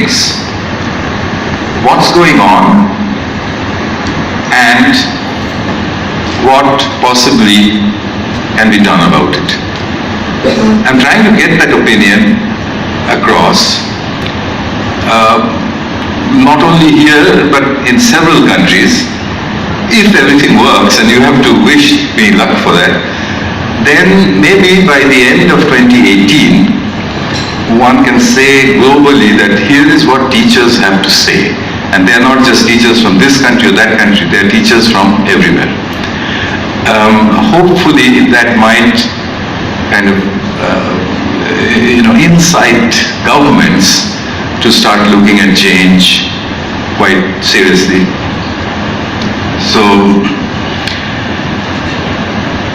things: what's going on and what possibly can be done about it. I'm trying to get that opinion across, not only here but in several countries. If everything works, and you have to wish me luck for that, then maybe by the end of 2018, one can say globally that here is what teachers have to say. And they are not just teachers from this country or that country, they are teachers from everywhere. Hopefully that might kind of incite governments to start looking at change quite seriously.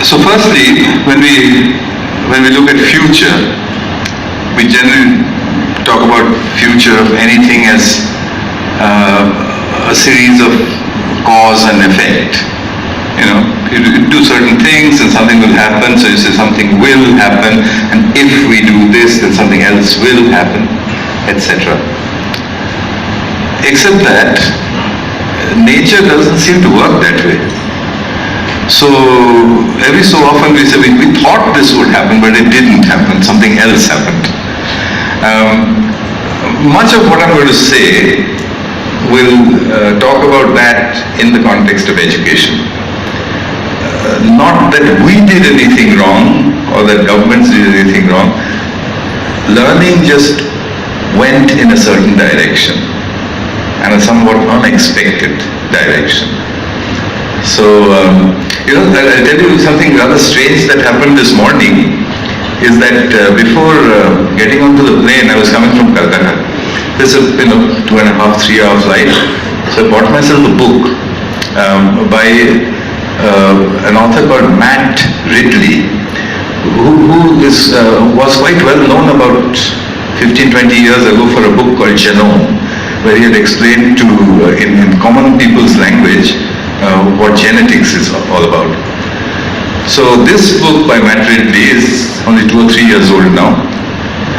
So firstly, when we look at future, we generally talk about future of anything as a series of cause and effect. You do certain things and something will happen, so you say something will happen, and if we do this, then something else will happen, etc. Except that nature doesn't seem to work that way. So every so often we say, we thought this would happen, but it didn't happen, something else happened. Much of what I'm going to say will talk about that in the context of education. Not that we did anything wrong or that governments did anything wrong. Learning just went in a certain direction, and a somewhat unexpected direction. So, I'll tell you something rather strange that happened this morning, is that before getting onto the plane, I was coming from Calcutta. This is a 2.5, 3 hour flight. So I bought myself a book by an author called Matt Ridley, who was quite well known about 15-20 years ago for a book called Genome, where he had explained in common people's language what genetics is all about. So this book by Matt Ridley is only 2 or 3 years old now,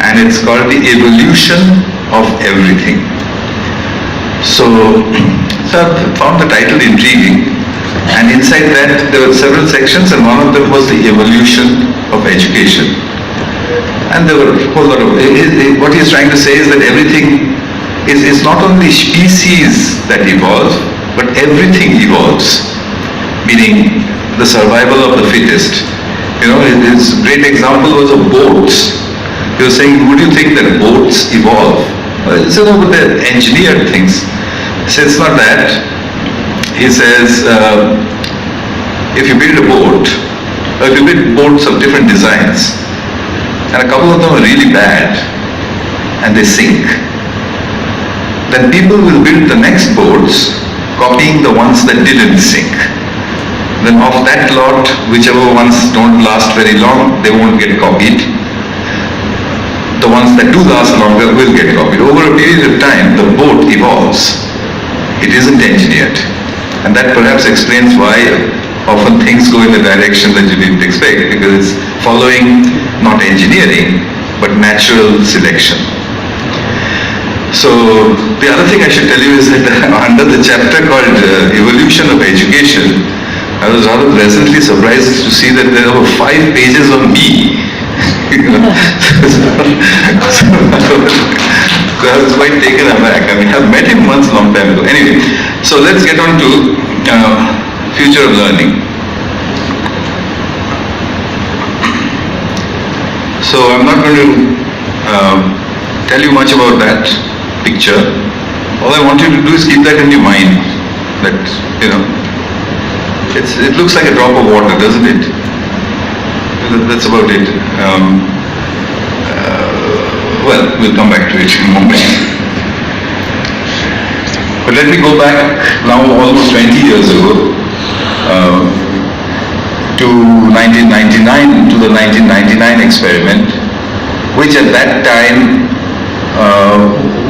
and it's called The Evolution of Everything. So I found the title intriguing, and inside that there were several sections, and one of them was the evolution of education. And there were a whole lot of, what he's trying to say is that everything is not only species that evolve, but everything evolves, meaning the survival of the fittest. His great example was of boats. He was saying, would you think that boats evolve? He said, no, but they're engineered things. He says, it's not that. He says, if you build a boat, or if you build boats of different designs, and a couple of them are really bad, and they sink, then people will build the next boats copying the ones that didn't sink. Then of that lot, whichever ones don't last very long, they won't get copied. The ones that do last longer will get copied. Over a period of time, the boat evolves. It isn't engineered. And that perhaps explains why often things go in a direction that you didn't expect, because it's following not engineering, but natural selection. So the other thing I should tell you is that under the chapter called Evolution of Education, I was rather pleasantly surprised to see that there were 5 pages on me. So I was quite taken aback. I mean, I've met him once a long time ago. Anyway, so let's get on to future of learning. So I'm not going to tell you much about that picture. All I want you to do is keep that in your mind. That, it looks like a drop of water, doesn't it? That's about it. Well, we'll come back to it in a moment. But let me go back now almost 20 years ago to 1999, to the 1999 experiment, which at that time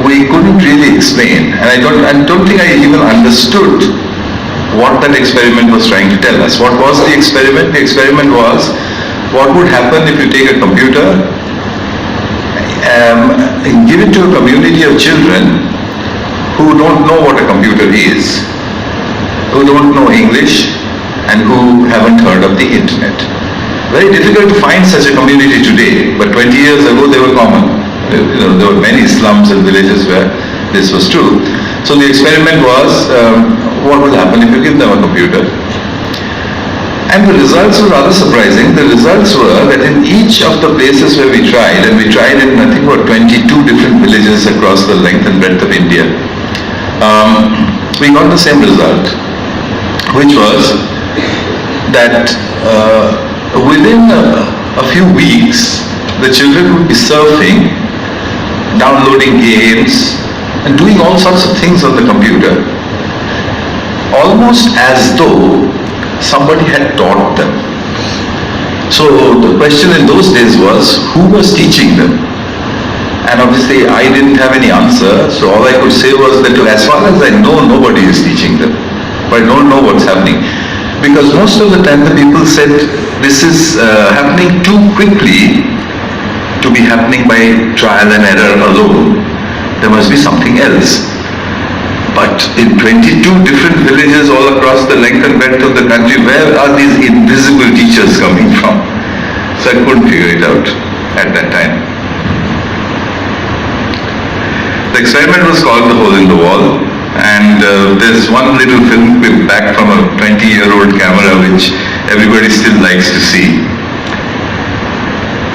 we couldn't really explain, and I don't think I even understood what that experiment was trying to tell us. What was the experiment? The experiment was, what would happen if you take a computer, give it to a community of children who don't know what a computer is, who don't know English, and who haven't heard of the internet. Very difficult to find such a community today, but 20 years ago they were common. There were many slums and villages where this was true. So the experiment was, what will happen if you give them a computer? And the results were rather surprising. The results were that in each of the places where we tried, and we tried in I think about 22 different villages across the length and breadth of India, we got the same result, which was that within a few weeks, the children would be surfing, downloading games, and doing all sorts of things on the computer, almost as though somebody had taught them. So the question in those days was, who was teaching them? And obviously I didn't have any answer, so all I could say was that as far as I know, nobody is teaching them. But I don't know what's happening. Because most of the time the people said, this is happening too quickly to be happening by trial and error alone. There must be something else. But in 22 different villages all across the length and breadth of the country, where are these invisible teachers coming from? So I couldn't figure it out at that time. The experiment was called The Hole in the Wall, and there's one little film clip back from a 20-year-old camera which everybody still likes to see.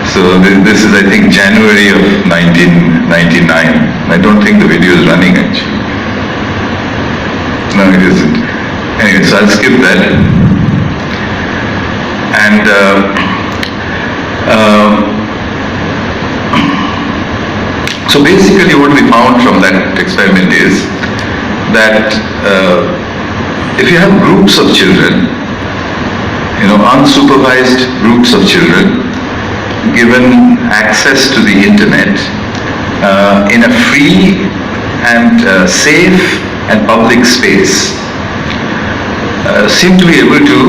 So this is, I think, January of 1999. I don't think the video is running actually. No, it isn't. Anyway, so I'll skip that. And so basically what we found from that experiment is that if you have groups of children, unsupervised groups of children, given access to the internet in a free and safe and public space, seem to be able to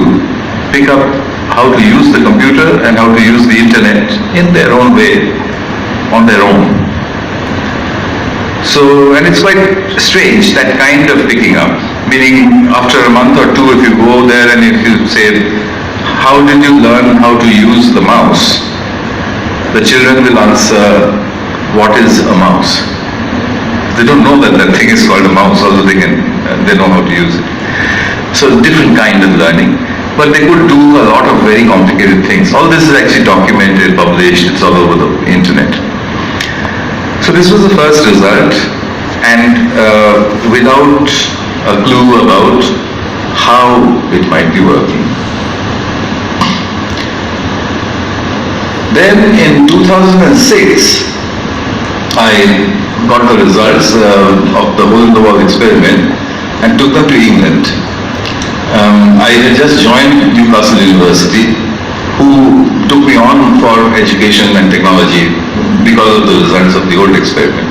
pick up how to use the computer and how to use the internet in their own way, on their own. So, and it's quite strange, that kind of picking up, meaning after a month or two, if you go there and if you say, how did you learn how to use the mouse? The children will answer, what is a mouse? They don't know that that thing is called a mouse, although they know how to use it. So different kind of learning, but they could do a lot of very complicated things. All this is actually documented, published, it's all over the internet. So this was the first result, and without a clue about how it might be working. Then in 2006, I got the results of the Hole in the Wall experiment and took them to England. I had just joined Newcastle University, who took me on for education and technology because of the results of the old experiment.